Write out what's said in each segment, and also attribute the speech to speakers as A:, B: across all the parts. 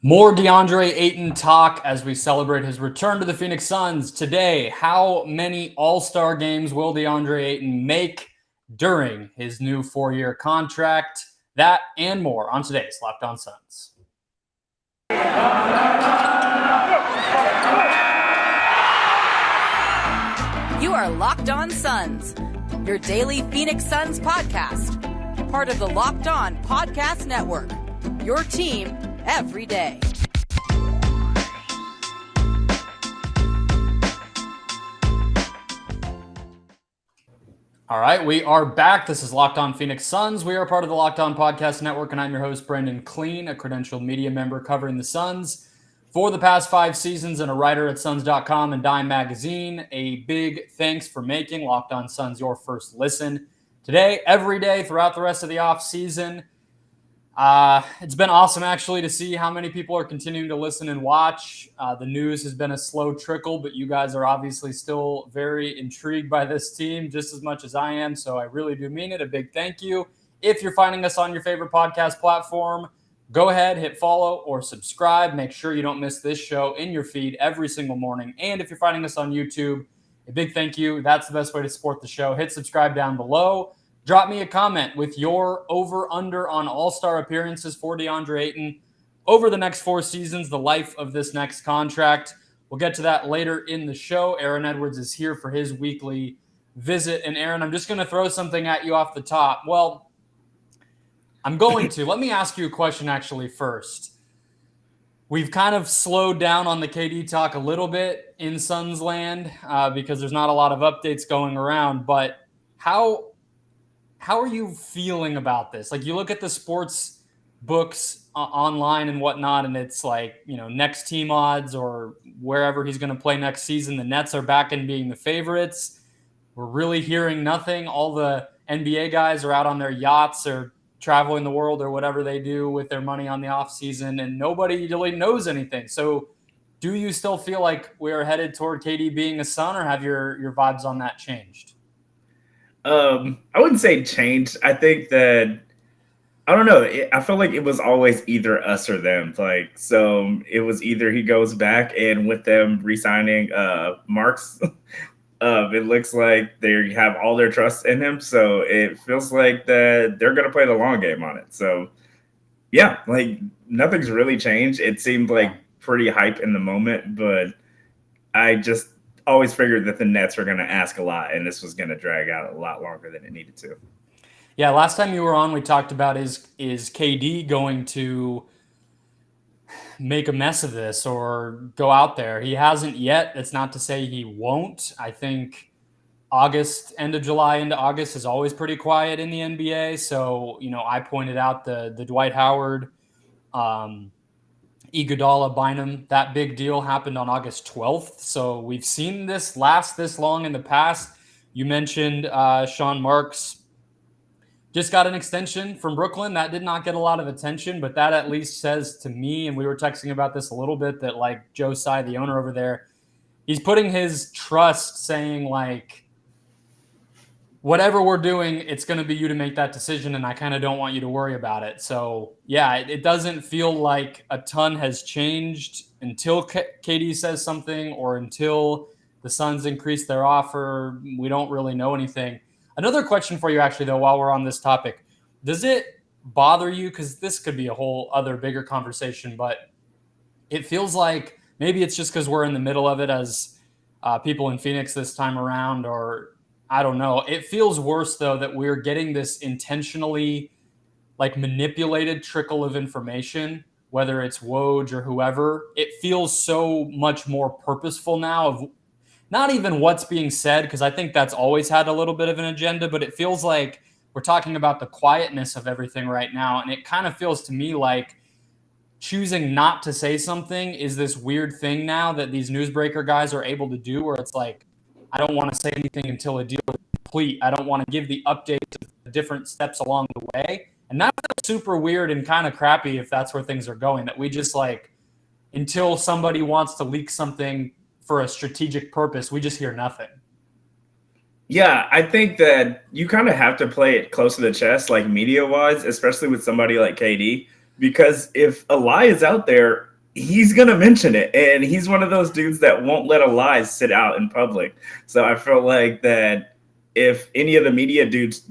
A: More Deandre Ayton talk as we celebrate his return to the Phoenix Suns. Today, how many All-Star games will Deandre Ayton make during his new 4-year contract? That and more on today's Locked On Suns.
B: You are Locked On Suns, your daily Phoenix Suns podcast, part of the Locked On Podcast Network, your team every day.
A: All right, we are back. This is Locked On Phoenix Suns. We are part of the Locked On Podcast Network, and I'm your host, Brendon Kleen, a credentialed media member covering the Suns for the past 5 seasons and a writer at Suns.com and Dime Magazine. A big thanks for making Locked On Suns your first listen today, every day, throughout the rest of the offseason. It's been awesome, actually, to see how many people are continuing to listen and watch. The news has been a slow trickle, but you guys are obviously still very intrigued by this team just as much as I am, so I really do mean it. A big thank you. If you're finding us on your favorite podcast platform, go ahead, hit follow or subscribe. Make sure you don't miss this show in your feed every single morning. And if you're finding us on YouTube, a big thank you. That's the best way to support the show. Hit subscribe down below. Drop me a comment with your over-under on all-star appearances for Deandre Ayton over the next 4 seasons, the life of this next contract. We'll get to that later in the show. Aaron Edwards is here for his weekly visit. And Aaron, I'm just going to throw something at you off the top. Well, I'm going to. Let me ask you a question actually first. We've kind of slowed down on the KD talk a little bit in Suns land because there's not a lot of updates going around. But how are you feeling about this? Like, you look at the sports books online and whatnot, and it's like, next team odds or wherever he's going to play next season, the Nets are back in being the favorites. We're really hearing nothing. All the NBA guys are out on their yachts or traveling the world or whatever they do with their money on the off season, and nobody really knows anything. So do you still feel like we're headed toward KD being a Sun, or have your vibes on that changed?
C: I wouldn't say changed. I think that, I don't know. I feel like it was always either us or them. So it was either he goes back, and with them re-signing Marks, it looks like they have all their trust in him. So it feels like that they're going to play the long game on it. So yeah, nothing's really changed. It seemed like pretty hype in the moment, but I just always figured that the Nets were going to ask a lot, and this was going to drag out a lot longer than it needed to.
A: Yeah, last time you were on, we talked about is KD going to make a mess of this or go out there? He hasn't yet. It's not to say he won't. I think August, end of July into August is always pretty quiet in the NBA. So, I pointed out the Dwight Howard, Iguodala Bynum, that big deal happened on August 12th. So we've seen this last this long in the past. You mentioned Sean Marks just got an extension from Brooklyn. That did not get a lot of attention, but that at least says to me, and we were texting about this a little bit, that Joe Tsai, the owner over there, he's putting his trust saying whatever we're doing, it's going to be you to make that decision, and I kind of don't want you to worry about it. So, yeah, it doesn't feel like a ton has changed until KD says something or until the Suns increase their offer. We don't really know anything. Another question for you, actually, though, while we're on this topic. Does it bother you? Because this could be a whole other bigger conversation, but it feels like maybe it's just because we're in the middle of it as people in Phoenix this time around, or I don't know. It feels worse, though, that we're getting this intentionally manipulated trickle of information, whether it's Woj or whoever. It feels so much more purposeful now of not even what's being said, because I think that's always had a little bit of an agenda, but it feels like we're talking about the quietness of everything right now. And it kind of feels to me like choosing not to say something is this weird thing now that these newsbreaker guys are able to do, where it's like, I don't want to say anything until a deal is complete. I don't want to give the updates of the different steps along the way. And that's super weird and kind of crappy if that's where things are going, that we just until somebody wants to leak something for a strategic purpose, we just hear nothing.
C: Yeah, I think that you kind of have to play it close to the chest, media-wise, especially with somebody like KD, because if a lie is out there, he's going to mention it. And he's one of those dudes that won't let a lie sit out in public. So I feel like that if any of the media dudes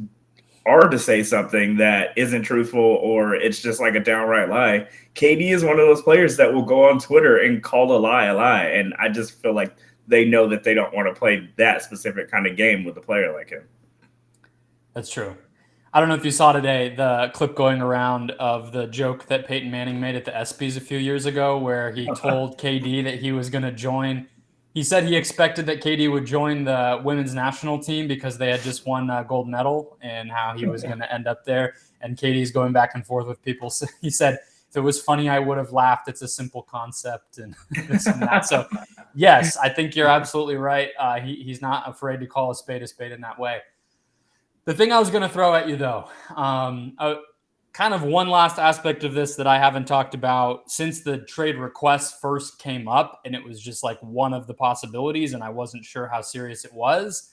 C: are to say something that isn't truthful or it's just like a downright lie, KD is one of those players that will go on Twitter and call a lie a lie. And I just feel like they know that they don't want to play that specific kind of game with a player like him.
A: That's true. I don't know if you saw today the clip going around of the joke that Peyton Manning made at the ESPYs a few years ago where he told KD that he was going to join. He said he expected that KD would join the women's national team because they had just won a gold medal and how he was going to end up there. And KD's going back and forth with people. So he said, if it was funny, I would have laughed. It's a simple concept and this and that. So, yes, I think you're absolutely right. He's not afraid to call a spade in that way. The thing I was going to throw at you, though, kind of one last aspect of this that I haven't talked about since the trade request first came up, and it was just like one of the possibilities, and I wasn't sure how serious it was.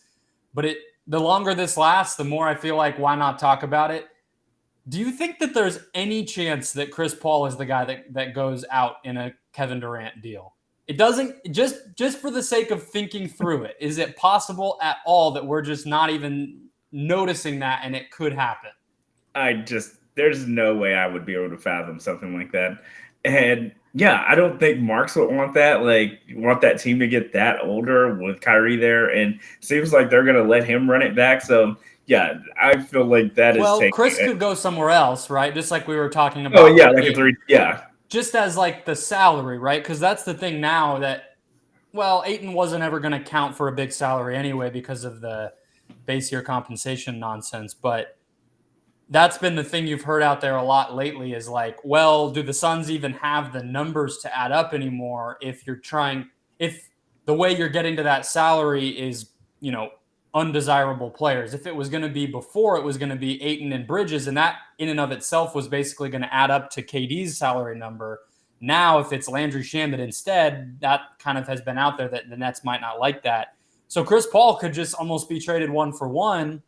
A: But the longer this lasts, the more I feel like why not talk about it? Do you think that there's any chance that Chris Paul is the guy that goes out in a Kevin Durant deal? It doesn't, just for the sake of thinking through it, is it possible at all that we're just not even noticing that and it could happen?
C: There's no way I would be able to fathom something like that. And yeah, I don't think Marks would want that. Like, want that team to get that older with Kyrie there. And it seems like they're going to let him run it back. So yeah, I feel like that is.
A: Well, Chris could go somewhere else, right? Just like we were talking about.
C: Oh yeah, like a three. Yeah.
A: Just as like the salary, right? Because that's the thing now that, well, Ayton wasn't ever going to count for a big salary anyway because of the base year compensation nonsense. But that's been the thing you've heard out there a lot lately is like, well, do the Suns even have the numbers to add up anymore if the way you're getting to that salary is, undesirable players? If it was going to be before, it was going to be Ayton and Bridges, and that in and of itself was basically going to add up to KD's salary number. Now, if it's Landry Shamet instead, that kind of has been out there that the Nets might not like that. So Chris Paul could just almost be traded 1-for-1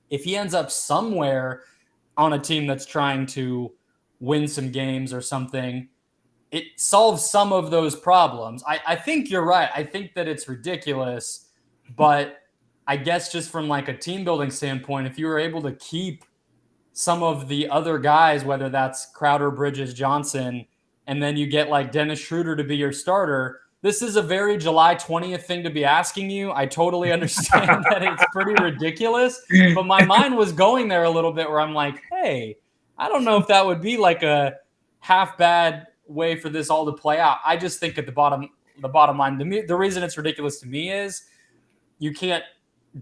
A: if he ends up somewhere on a team that's trying to win some games or something. It solves some of those problems. I think you're right. I think that it's ridiculous, but I guess just from like a team building standpoint, if you were able to keep some of the other guys, whether that's Crowder, Bridges, Johnson, and then you get like Dennis Schroeder to be your starter, this is a very July 20th thing to be asking you. I totally understand that it's pretty ridiculous, but my mind was going there a little bit where I'm like, hey, I don't know if that would be like a half bad way for this all to play out. I just think at the bottom line, the reason it's ridiculous to me is you can't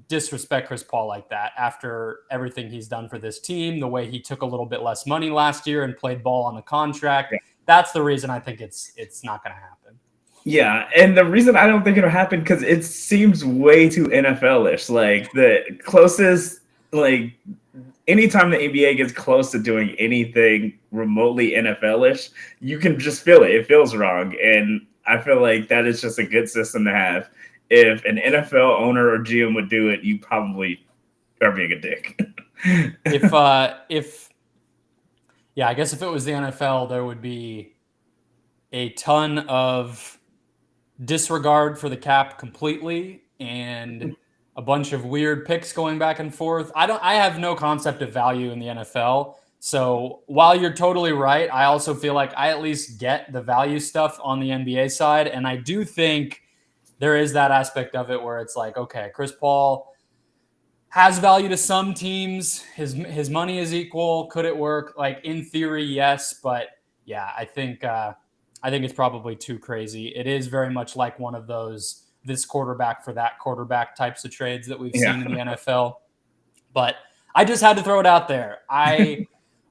A: disrespect Chris Paul like that after everything he's done for this team, the way he took a little bit less money last year and played ball on the contract. Yeah. That's the reason I think it's not going to happen.
C: Yeah, and the reason I don't think it'll happen because it seems way too NFL-ish. Like the closest, like anytime the NBA gets close to doing anything remotely NFL-ish, you can just feel it. It feels wrong, and I feel like that is just a good system to have. If an NFL owner or GM would do it, you probably are being a dick.
A: I guess if it was the NFL, there would be a ton of disregard for the cap completely and a bunch of weird picks going back and forth. I have no concept of value in the NFL. So while you're totally right, I also feel like I at least get the value stuff on the NBA side. And I do think there is that aspect of it where it's like, okay, Chris Paul has value to some teams. His money is equal. Could it work? Like in theory, yes. But yeah, I think it's probably too crazy. It is very much like one of those this quarterback for that quarterback types of trades that we've seen in the NFL. But I just had to throw it out there.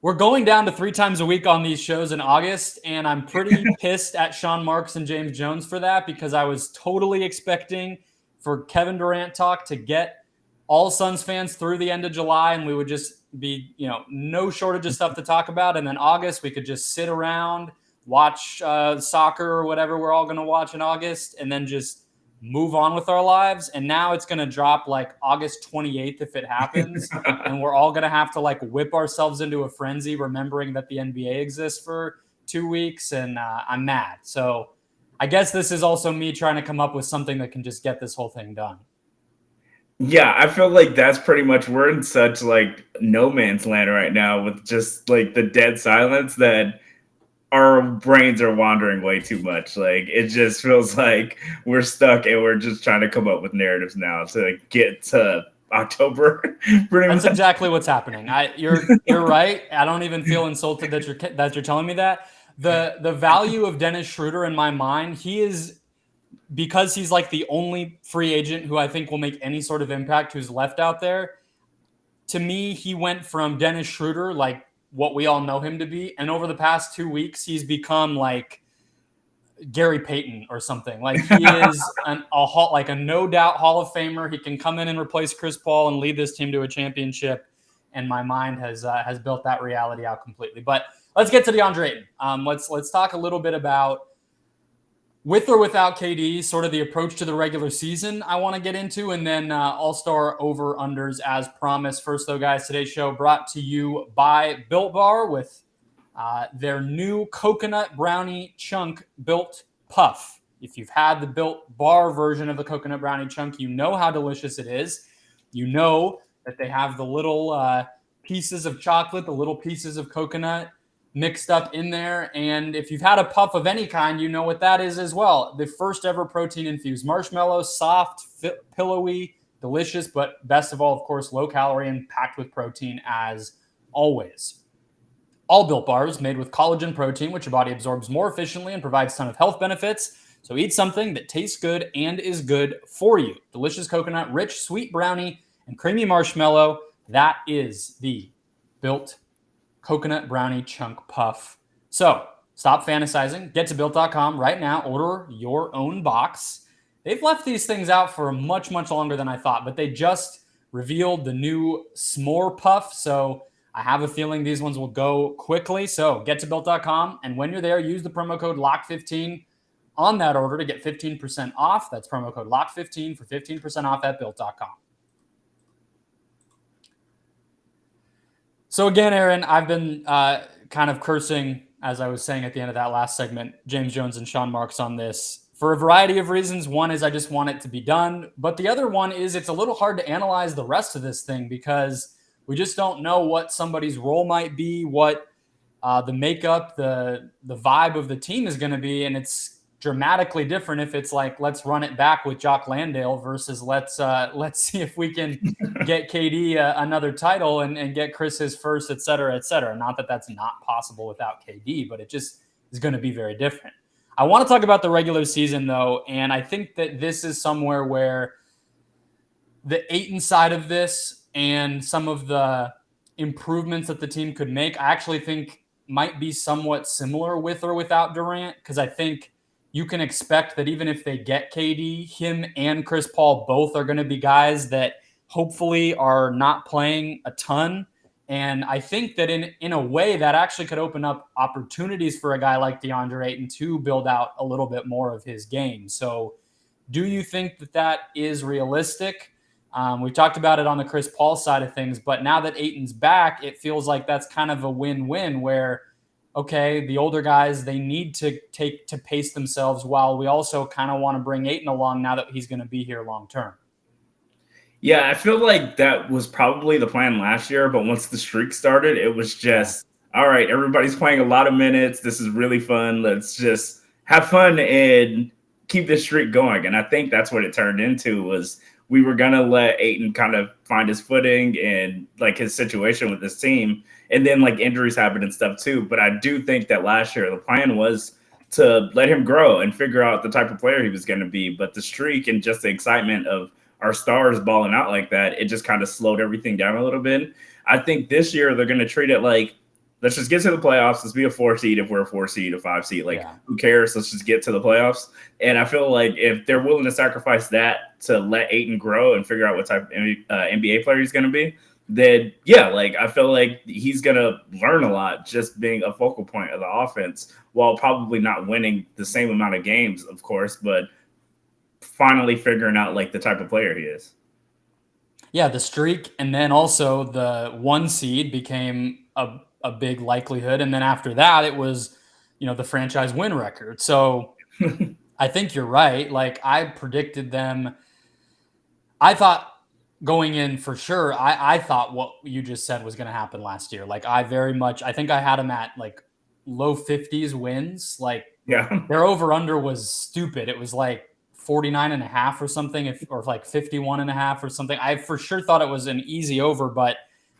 A: We're going down to 3 times a week on these shows in August, and I'm pretty pissed at Sean Marks and James Jones for that because I was totally expecting for Kevin Durant talk to get all Suns fans through the end of July, and we would just be, no shortage of stuff to talk about. And then August, we could just sit around, watch soccer or whatever we're all going to watch in August, and then just move on with our lives. And now it's going to drop like August 28th if it happens. And we're all going to have to like whip ourselves into a frenzy remembering that the NBA exists for 2 weeks, and I'm mad. So I guess this is also me trying to come up with something that can just get this whole thing done.
C: Yeah, I feel like that's pretty much, we're in such like no man's land right now with just like the dead silence that our brains are wandering way too much. Like it just feels like we're stuck and we're just trying to come up with narratives now to like, get to October.
A: That's exactly what's happening. You're right. I don't even feel insulted that you're telling me that. The value of Dennis Schroeder in my mind, he is, because he's like the only free agent who I think will make any sort of impact who's left out there. To me, he went from Dennis Schroeder, like what we all know him to be, and over the past 2 weeks, he's become like Gary Payton or something. Like he is a no doubt Hall of Famer. He can come in and replace Chris Paul and lead this team to a championship. And my mind has built that reality out completely. But let's get to Deandre Ayton. Let's talk a little bit about, with or without KD, sort of the approach to the regular season I want to get into, and then all-star over-unders as promised. First, though, guys, today's show brought to you by Built Bar with their new coconut brownie chunk Built Puff. If you've had the Built Bar version of the coconut brownie chunk, you know how delicious it is. You know that they have the little pieces of chocolate, the little pieces of coconut mixed up in there. And if you've had a puff of any kind, you know what that is as well. The first ever protein-infused marshmallow, soft, pillowy, delicious, but best of all, of course, low calorie and packed with protein as always. All Built Bars made with collagen protein, which your body absorbs more efficiently and provides a ton of health benefits. So eat something that tastes good and is good for you. Delicious coconut, rich, sweet brownie, and creamy marshmallow. That is the Built Coconut Brownie Chunk Puff. So stop fantasizing. Get to Built.com right now. Order your own box. They've left these things out for much, much longer than I thought, but they just revealed the new S'more Puff. So I have a feeling these ones will go quickly. So get to Built.com. And when you're there, use the promo code LOCK15 on that order to get 15% off. That's promo code LOCK15 for 15% off at Built.com. So again, Aaron, I've been kind of cursing, as I was saying at the end of that last segment, James Jones and Sean Marks on this for a variety of reasons. One is I just want it to be done. But the other one is it's a little hard to analyze the rest of this thing because we just don't know what somebody's role might be, what the makeup, the vibe of the team is going to be. And it's dramatically different if it's like, let's run it back with Jock Landale versus let's see if we can get KD another title and get Chris his first, et cetera, et cetera. Not that that's not possible without KD, but it just is going to be very different. I want to talk about the regular season, though, and I think that this is somewhere where the Ayton side of this and some of the improvements that the team could make, I actually think might be somewhat similar with or without Durant, because I think you can expect that even if they get KD, him and Chris Paul both are going to be guys that hopefully are not playing a ton. And I think that in a way that actually could open up opportunities for a guy like Deandre Ayton to build out a little bit more of his game. So do you think that that is realistic? We've talked about it on the Chris Paul side of things, but now that Ayton's back, it feels like that's kind of a win-win where, okay, the older guys, they need to pace themselves while we also kind of want to bring Ayton along now that he's going to be here long term.
C: Yeah, I feel like that was probably the plan last year, but once the streak started, it was just, all right, everybody's playing a lot of minutes. This is really fun. Let's just have fun and keep this streak going. And I think that's what it turned into, was we were going to let Ayton kind of find his footing and like his situation with this team. And then like injuries happen and stuff too. But I do think that last year the plan was to let him grow and figure out the type of player he was going to be. But the streak and just the excitement of our stars balling out like that, it just kind of slowed everything down a little bit. I think this year they're going to treat it like, let's just get to the playoffs. Let's be a 4 seed if we're a 4 seed, a 5 seed. Like, who cares? Let's just get to the playoffs. And I feel like if they're willing to sacrifice that to let Ayton grow and figure out what type of NBA player he's going to be, then, yeah, like I feel like he's going to learn a lot just being a focal point of the offense while probably not winning the same amount of games, of course, but finally figuring out like the type of player he is.
A: Yeah, the streak, and then also the 1 seed became a big likelihood. And then after that, it was, the franchise win record. So I think you're right. Like, I predicted them. I thought going in for sure, I thought what you just said was going to happen last year. Like, I think I had them at like low 50s wins. Like,
C: Yeah.
A: their over under was stupid. It was like 49.5 or something, or like 51.5 or something. I for sure thought it was an easy over, but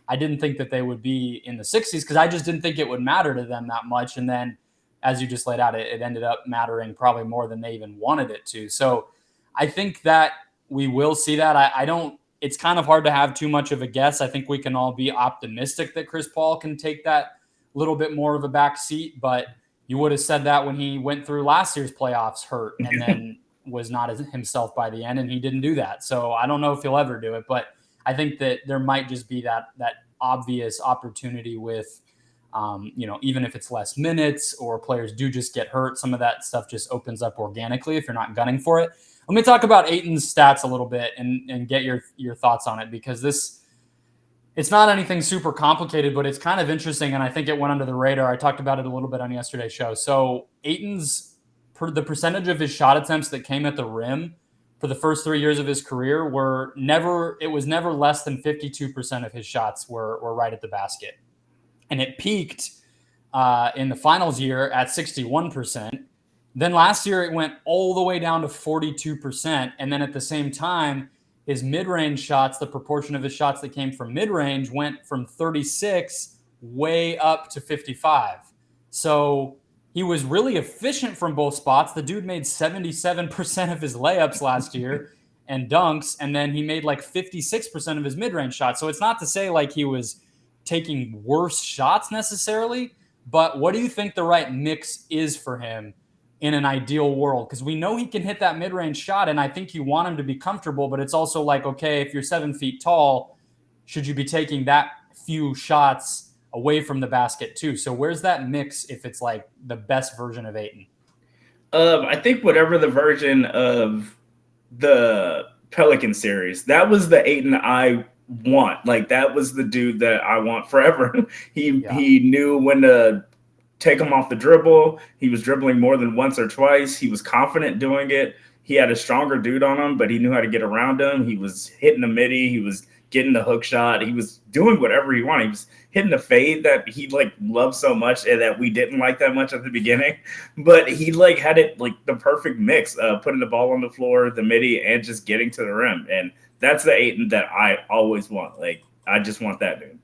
A: I didn't think that they would be in the 60s because I just didn't think it would matter to them that much. And then, as you just laid out, it ended up mattering probably more than they even wanted it to. So I think that we will see that. I don't, it's kind of hard to have too much of a guess. I think we can all be optimistic that Chris Paul can take that little bit more of a back seat, but you would have said that when he went through last year's playoffs hurt and then was not himself by the end, and he didn't do that. So I don't know if he'll ever do it, but I think that there might just be that obvious opportunity with, even if it's less minutes or players do just get hurt, some of that stuff just opens up organically if you're not gunning for it. Let me talk about Ayton's stats a little bit and get your thoughts on it, because it's not anything super complicated, but it's kind of interesting, and I think it went under the radar. I talked about it a little bit on yesterday's show. So Ayton's the percentage of his shot attempts that came at the rim for the first 3 years of his career was never less than 52% of his shots were right at the basket. And it peaked in the finals year at 61%. Then last year it went all the way down to 42%. And then at the same time, his mid-range shots, the proportion of his shots that came from mid-range went from 36 way up to 55. So he was really efficient from both spots. The dude made 77% of his layups last year and dunks, and then he made like 56% of his mid-range shots. So it's not to say like he was taking worse shots necessarily, but what do you think the right mix is for him in an ideal world? Because we know he can hit that mid-range shot, and I think you want him to be comfortable, but it's also like, okay, if you're 7 feet tall, should you be taking that few shots away from the basket too? So where's that mix if it's like the best version of Ayton?
C: I think whatever the version of the Pelican series, that was the Ayton I want. Like, that was the dude that I want forever. He knew when to take him off the dribble. He was dribbling more than once or twice. He was confident doing it. He had a stronger dude on him, but he knew how to get around him. He was hitting the midi. He was getting the hook shot. He was doing whatever he wanted. He was hitting the fade that he loved so much and that we didn't like that much at the beginning. But he had it the perfect mix of putting the ball on the floor, the midi, and just getting to the rim. And that's the Ayton that I always want. I just want that dude.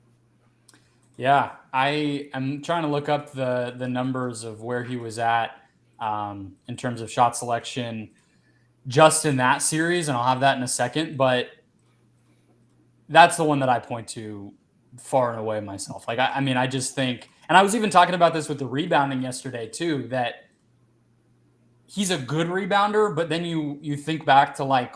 A: Yeah, I am trying to look up the numbers of where he was at in terms of shot selection just in that series, and I'll have that in a second. But that's the one that I point to far and away myself. I just think, and I was even talking about this with the rebounding yesterday too, that he's a good rebounder, but then you think back to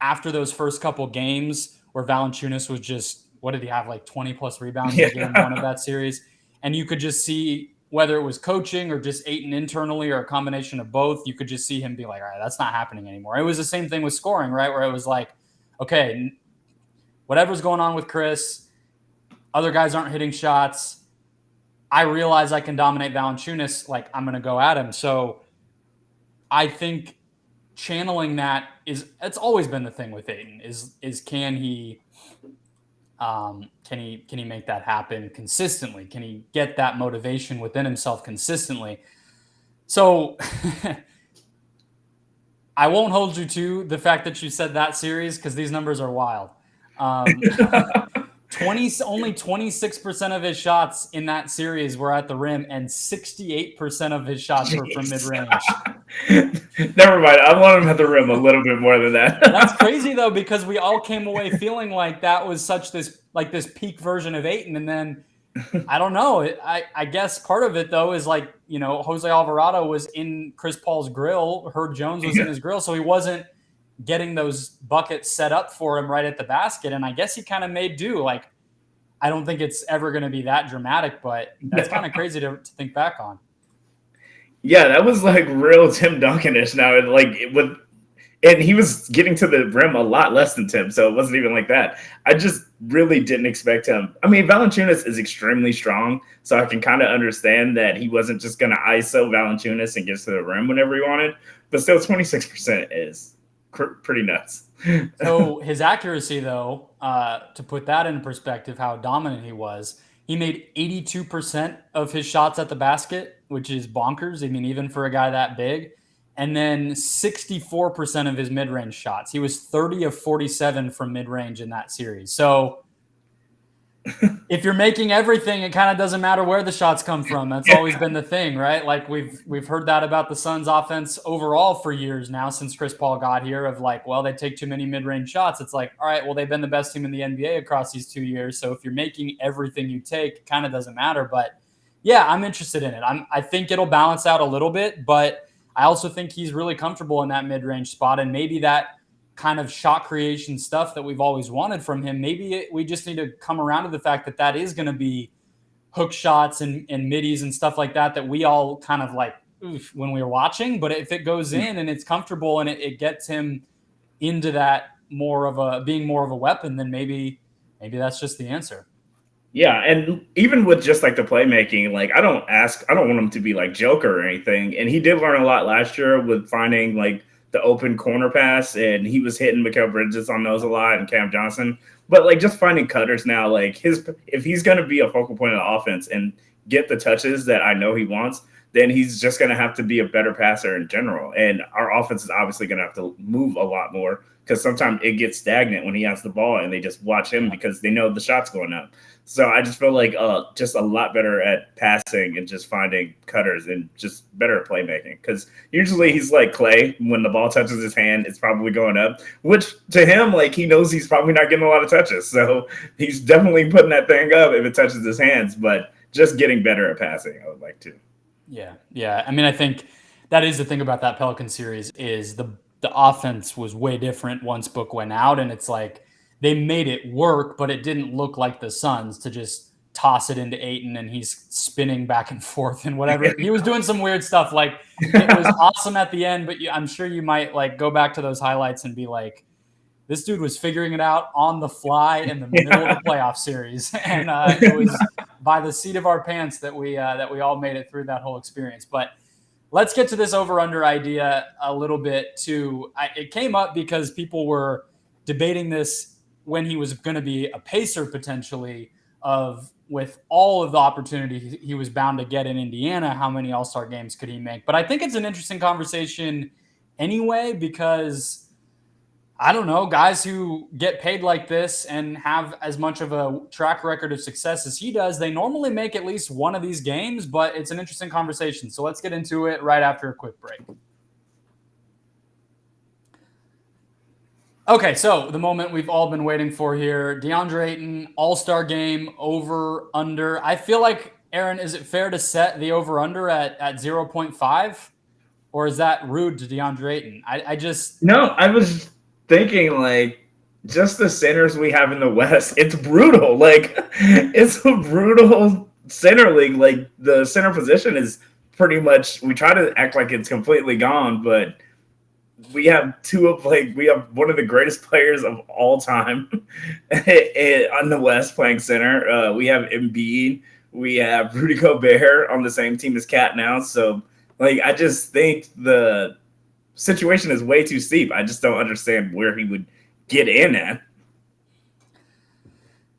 A: after those first couple games where Valanciunas was just, what did he have, 20 plus rebounds in game one of that series? And you could just see, whether it was coaching or just Ayton internally or a combination of both, you could just see him be like, all right, that's not happening anymore. It was the same thing with scoring, right? Where it was like, okay, whatever's going on with Chris, other guys aren't hitting shots. I realize I can dominate Valanciunas. I'm going to go at him. So I think channeling that it's always been the thing with Ayton is can he make that happen consistently? Can he get that motivation within himself consistently? So I won't hold you to the fact that you said that series, because these numbers are wild. Only 26% of his shots in that series were at the rim, and 68% of his shots were from mid-range.
C: Never mind. I want him at the rim a little bit more than that.
A: That's crazy though, because we all came away feeling like that was this peak version of Ayton, and then I don't know. I guess part of it though is Jose Alvarado was in Chris Paul's grill, Herb Jones was in his grill, so he wasn't getting those buckets set up for him right at the basket, and I guess he kind of made do. I don't think it's ever going to be that dramatic, but that's kind of crazy to think back on.
C: Yeah, that was real Tim Duncan-ish now. And he was getting to the rim a lot less than Tim, so it wasn't even like that. I just really didn't expect him. I mean, Valanciunas is extremely strong, so I can kind of understand that he wasn't just going to ISO Valanciunas and get to the rim whenever he wanted. But still, 26% is pretty nuts.
A: So his accuracy, though, to put that in perspective, how dominant he was, he made 82% of his shots at the basket, which is bonkers. I mean, even for a guy that big. And then 64% of his mid-range shots. He was 30 of 47 from mid-range in that series. So if you're making everything, it kind of doesn't matter where the shots come from. That's always been the thing, right? Like we've heard that about the Suns offense overall for years now since Chris Paul got here of like, well, they take too many mid-range shots. It's like, all right, well, they've been the best team in the NBA across these 2 years. So if you're making everything you take, it kind of doesn't matter. But yeah, I'm interested in it. I think it'll balance out a little bit, but I also think he's really comfortable in that mid-range spot, and maybe that kind of shot creation stuff that we've always wanted from him. Maybe we just need to come around to the fact that that is going to be hook shots and middies and stuff like that we all kind of like oof, when we were watching. But if it goes in and it's comfortable and it gets him into that being more of a weapon, then maybe that's just the answer.
C: Yeah, and even with just like the playmaking, like I don't want him to be like Joker or anything. And he did learn a lot last year with finding like the open corner pass, and he was hitting Mikal Bridges on those a lot and Cam Johnson. But like just finding cutters now, like if he's going to be a focal point of the offense and get the touches that I know he wants, then he's just going to have to be a better passer in general. And our offense is obviously going to have to move a lot more because sometimes it gets stagnant when he has the ball and they just watch him because they know the shot's going up. So I just feel like just a lot better at passing and just finding cutters and just better at playmaking. Because usually he's like Clay. When the ball touches his hand, it's probably going up. Which to him, like he knows he's probably not getting a lot of touches. So he's definitely putting that thing up if it touches his hands. But just getting better at passing, I would like to.
A: Yeah. I mean, I think that is the thing about that Pelican series is the offense was way different once Book went out. And it's like, they made it work, but it didn't look like the Suns to just toss it into Ayton and he's spinning back and forth and whatever. He was doing some weird stuff. Like it was awesome at the end, but I'm sure you might like go back to those highlights and be like, this dude was figuring it out on the fly in the middle of the playoff series. And it was by the seat of our pants that we all made it through that whole experience. But let's get to this over-under idea a little bit too. It came up because people were debating this when he was going to be a pacer potentially with all of the opportunity he was bound to get in Indiana, how many All-Star games could he make? But I think it's an interesting conversation anyway, because I don't know, guys who get paid like this and have as much of a track record of success as he does, they normally make at least one of these games, but it's an interesting conversation. So let's get into it right after a quick break. Okay, so the moment we've all been waiting for here, Deandre Ayton, All-Star game, over, under. I feel like, Aaron, is it fair to set the over-under at 0.5? Or is that rude to Deandre Ayton?
C: No, I was thinking like just the centers we have in the West, it's brutal. Like it's a brutal center league. Like the center position is pretty much, we try to act like it's completely gone, but we have we have one of the greatest players of all time on the West playing center. We have Embiid, we have Rudy Gobert on the same team as Cat now. So like, I just think the situation is way too steep. I just don't understand where he would get in at.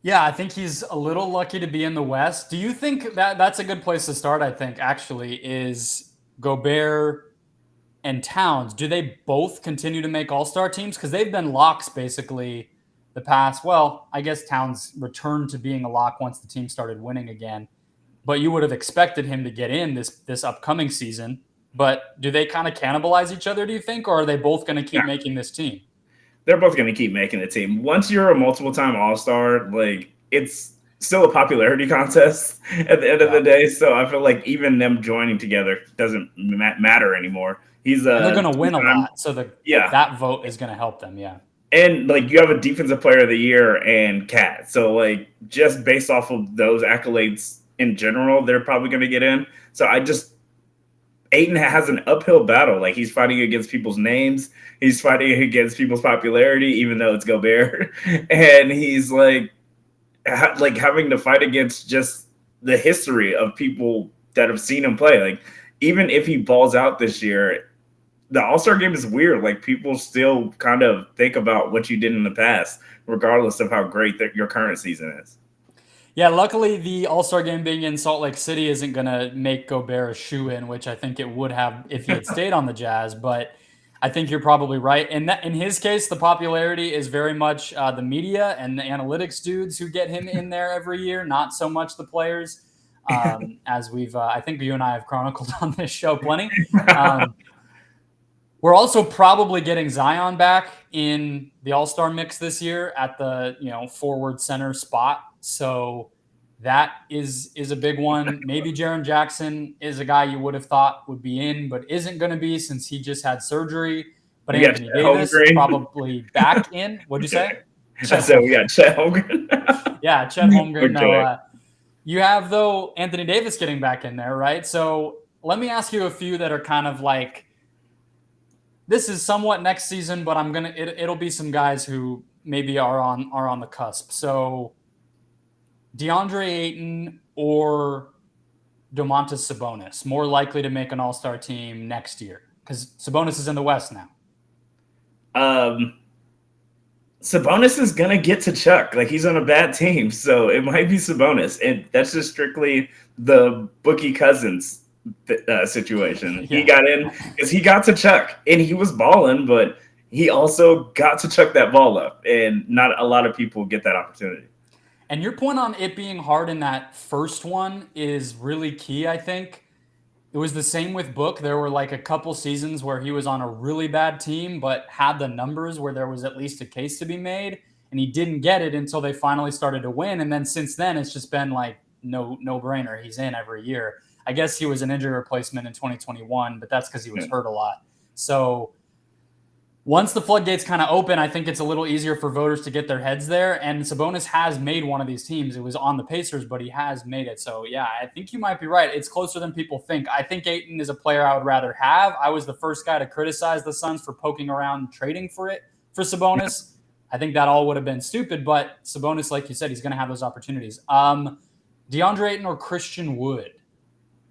A: Yeah, I think he's a little lucky to be in the West. Do you think that's a good place to start? I think actually is Gobert and Towns. Do they both continue to make all-star teams? Because they've been locks basically the past. Well, I guess Towns returned to being a lock once the team started winning again. But you would have expected him to get in this upcoming season. But do they kind of cannibalize each other, do you think? Or are they both going to keep making this team?
C: They're both going to keep making the team. Once you're a multiple-time all-star, like it's still a popularity contest at the end of the day. So I feel like even them joining together doesn't matter anymore.
A: They're going to win a lot, so that vote is going to help them, yeah.
C: And, like, you have a Defensive Player of the Year and Cat. So, like, just based off of those accolades in general, they're probably going to get in. So Ayton has an uphill battle. Like, he's fighting against people's names. He's fighting against people's popularity, even though it's Gobert. And he's like having to fight against just the history of people that have seen him play. Like, even if he balls out this year, the All-Star game is weird. Like, people still kind of think about what you did in the past, regardless of how great your current season is.
A: Yeah, luckily the All-Star game being in Salt Lake City isn't going to make Gobert a shoe-in, which I think it would have if he had stayed on the Jazz. But I think you're probably right. And in his case, the popularity is very much the media and the analytics dudes who get him in there every year, not so much the players, as we've I think you and I have chronicled on this show plenty. We're also probably getting Zion back in the All-Star mix this year at the forward center spot. So that is a big one. Maybe Jaren Jackson is a guy you would have thought would be in, but isn't going to be since he just had surgery. But Anthony Davis probably back in. What'd you say?
C: I said we got Chet Holmgren.
A: Yeah, Chet Holmgren. No, you have, though, Anthony Davis getting back in there, right? So let me ask you a few that are kind of like, this is somewhat next season, but it'll be some guys who maybe are on the cusp. So Deandre Ayton or Domantas Sabonis, more likely to make an All-Star team next year because Sabonis is in the West now.
C: Sabonis is gonna get to Chuck. Like, he's on a bad team, so it might be Sabonis, and that's just strictly the Boogie Cousins situation. Yeah. He got in because he got to Chuck, and he was balling, but he also got to chuck that ball up, and not a lot of people get that opportunity.
A: And your point on it being hard in that first one is really key, I think. It was the same with Book. There were like a couple seasons where he was on a really bad team, but had the numbers where there was at least a case to be made, and he didn't get it until they finally started to win. And then since then, it's just been like no-brainer. He's in every year. I guess he was an injury replacement in 2021, but that's because he was hurt a lot. So once the floodgates kind of open, I think it's a little easier for voters to get their heads there. And Sabonis has made one of these teams. It was on the Pacers, but he has made it. So, yeah, I think you might be right. It's closer than people think. I think Ayton is a player I would rather have. I was the first guy to criticize the Suns for poking around trading for Sabonis. I think that all would have been stupid. But Sabonis, like you said, he's going to have those opportunities. DeAndre Ayton or Christian Wood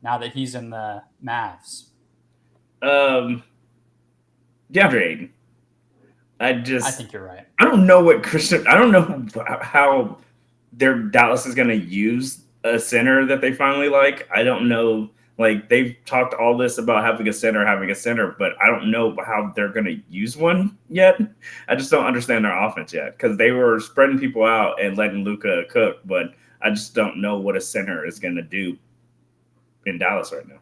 A: now that he's in the Mavs?
C: DeAndre Ayton. I
A: think you're right.
C: I don't know how Dallas is going to use a center that they finally like. I don't know. Like, they've talked all this about having a center, but I don't know how they're going to use one yet. I just don't understand their offense yet because they were spreading people out and letting Luka cook, but I just don't know what a center is going to do in Dallas right now.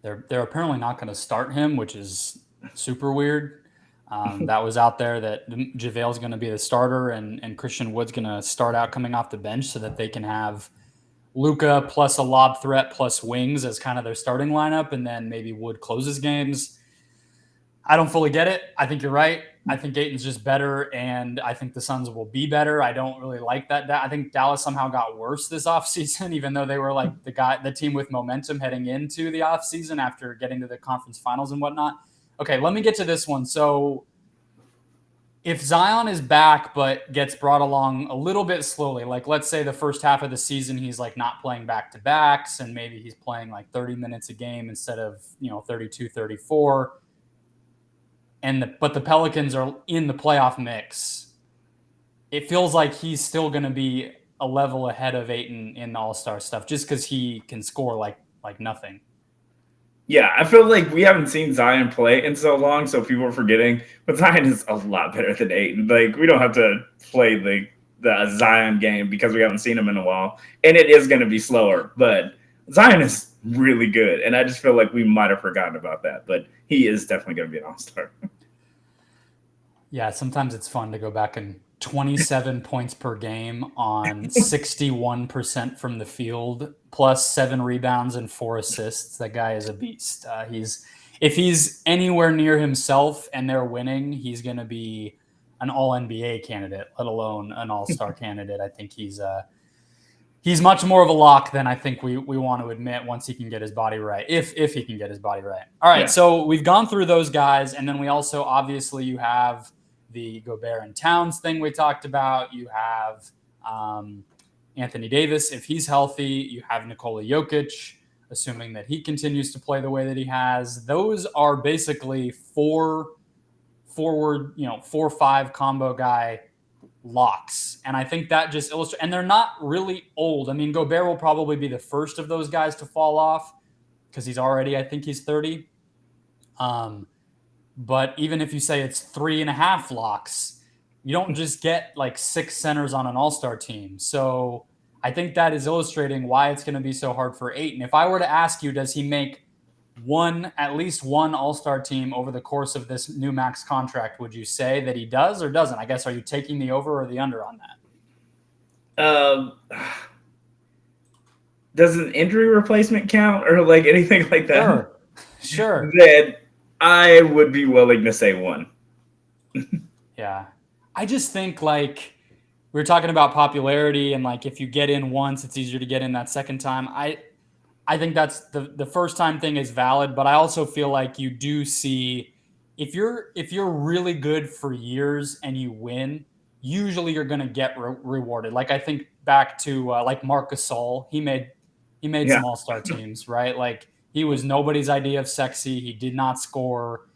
A: They're apparently not going to start him, which is super weird. That was out there that JaVale's going to be the starter and Christian Wood's going to start out coming off the bench so that they can have Luka plus a lob threat plus wings as kind of their starting lineup, and then maybe Wood closes games. I don't fully get it. I think you're right. I think Ayton's just better, and I think the Suns will be better. I don't really like that. I think Dallas somehow got worse this offseason, even though they were like the team with momentum heading into the offseason after getting to the conference finals and whatnot. Okay, let me get to this one. So if Zion is back but gets brought along a little bit slowly, like let's say the first half of the season he's like not playing back-to-backs and maybe he's playing like 30 minutes a game instead of 32, 34, but the Pelicans are in the playoff mix, it feels like he's still going to be a level ahead of Ayton in the All-Star stuff just because he can score like nothing.
C: Yeah, I feel like we haven't seen Zion play in so long, so people are forgetting. But Zion is a lot better than Ayton. Like, we don't have to play the Zion game because we haven't seen him in a while. And it is going to be slower. But Zion is really good. And I just feel like we might have forgotten about that. But he is definitely going to be an all-star.
A: Yeah, sometimes it's fun to go back and 27 points per game on 61% from the field, plus 7 rebounds and 4 assists. That guy is a beast. If he's anywhere near himself and they're winning, he's going to be an all-NBA candidate, let alone an all-star candidate. I think he's he's much more of a lock than I think we want to admit once he can get his body right, if he can get his body right. All right, so we've gone through those guys, and then we also, obviously, you have the Gobert and Towns thing we talked about. You have Anthony Davis, if he's healthy. You have Nikola Jokic, assuming that he continues to play the way that he has. Those are basically 4 forward, 4-5 combo guy locks. And I think that just illustrates, and they're not really old. I mean, Gobert will probably be the first of those guys to fall off because he's already, I think he's 30. But even if you say it's 3.5 locks, you don't just get like 6 centers on an all-star team. So I think that is illustrating why it's going to be so hard for Ayton. If I were to ask you, does he make at least one all-star team over the course of this new max contract, would you say that he does or doesn't? I guess, are you taking the over or the under on
C: that? Does an injury replacement count or like anything like that?
A: Sure.
C: Then I would be willing to say 1.
A: Yeah. I just think, like, we were talking about popularity and like if you get in once, it's easier to get in that second time. I think that's the first time thing is valid, but I also feel like you do see if you're really good for years and you win, usually you're going to get rewarded. Like I think back to like Marc Gasol, he made some all-star teams, right? Like he was nobody's idea of sexy. He did not score.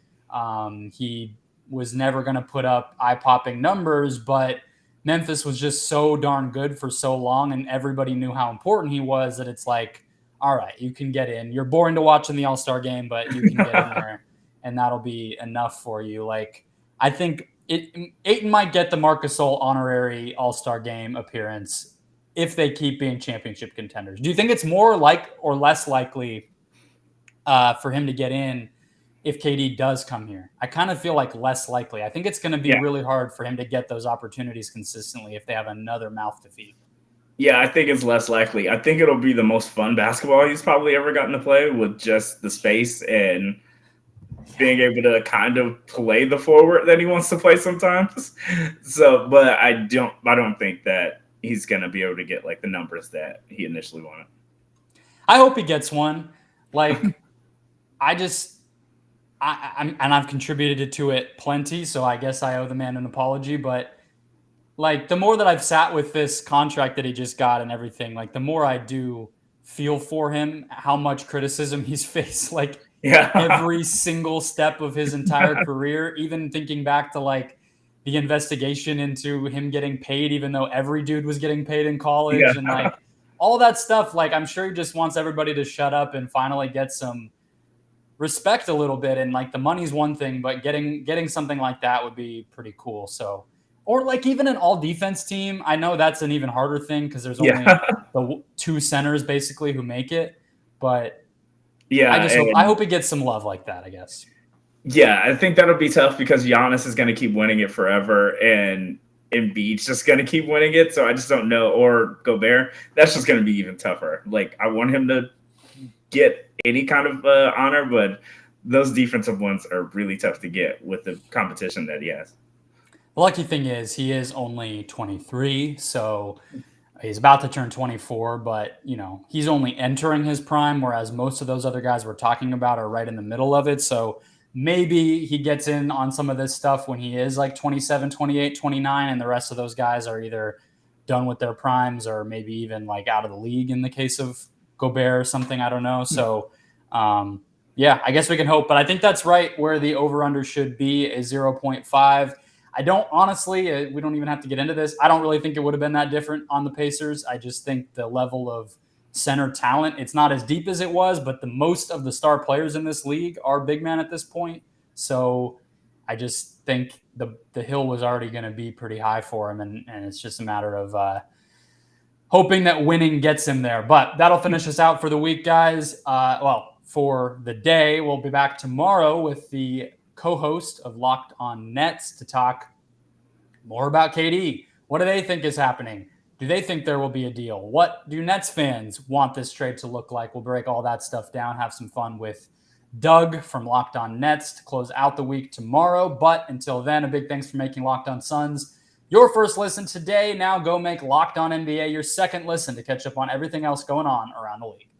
A: He was never going to put up eye-popping numbers, but Memphis was just so darn good for so long, and everybody knew how important he was that it's like, all right, you can get in. You're boring to watch in the All-Star game, but you can get in there, and that'll be enough for you. Like, I think Ayton might get the Marc Gasol honorary All-Star game appearance if they keep being championship contenders. Do you think it's more like or less likely for him to get in if KD does come here? I kind of feel like less likely. I think it's going to be really hard for him to get those opportunities consistently if they have another mouth to feed.
C: Yeah, I think it's less likely. I think it'll be the most fun basketball he's probably ever gotten to play with just the space and being able to kind of play the forward that he wants to play sometimes. So, but I don't think that he's going to be able to get like the numbers that he initially wanted.
A: I hope he gets one. Like, I've contributed to it plenty, so I guess I owe the man an apology, but like the more that I've sat with this contract that he just got and everything, like the more I do feel for him, how much criticism he's faced, like every single step of his entire career, even thinking back to like the investigation into him getting paid, even though every dude was getting paid in college and like all that stuff. Like, I'm sure he just wants everybody to shut up and finally get some respect a little bit. And like the money's one thing, but getting something like that would be pretty cool. So, or like even an all defense team. I know that's an even harder thing because there's only the 2 centers basically who make it. But I hope he gets some love like that, I guess.
C: Yeah, I think that'll be tough because Giannis is going to keep winning it forever and Embiid's just going to keep winning it. So I just don't know. Or Gobert, that's just going to be even tougher. Like I want him to get any kind of honor, but those defensive ones are really tough to get with the competition that he has.
A: The lucky thing is he is only 23, so he's about to turn 24, but he's only entering his prime, whereas most of those other guys we're talking about are right in the middle of it. So maybe he gets in on some of this stuff when he is like 27, 28, 29, and the rest of those guys are either done with their primes or maybe even like out of the league in the case of Gobert or something. I don't know. So, I guess we can hope. But I think that's right where the over-under should be is 0.5. I don't honestly, we don't even have to get into this. I don't really think it would have been that different on the Pacers. I just think the level of center talent, it's not as deep as it was, but the most of the star players in this league are big men at this point. So I just think the hill was already going to be pretty high for him. And it's just a matter of hoping that winning gets him there. But that'll finish us out for the week, guys. For the day, we'll be back tomorrow with the co-host of Locked On Nets to talk more about KD. What do they think is happening? Do they think there will be a deal? What do Nets fans want this trade to look like? We'll break all that stuff down, have some fun with Doug from Locked On Nets to close out the week tomorrow. But until then, a big thanks for making Locked On Suns your first listen today. Now go make Locked On NBA your second listen to catch up on everything else going on around the league.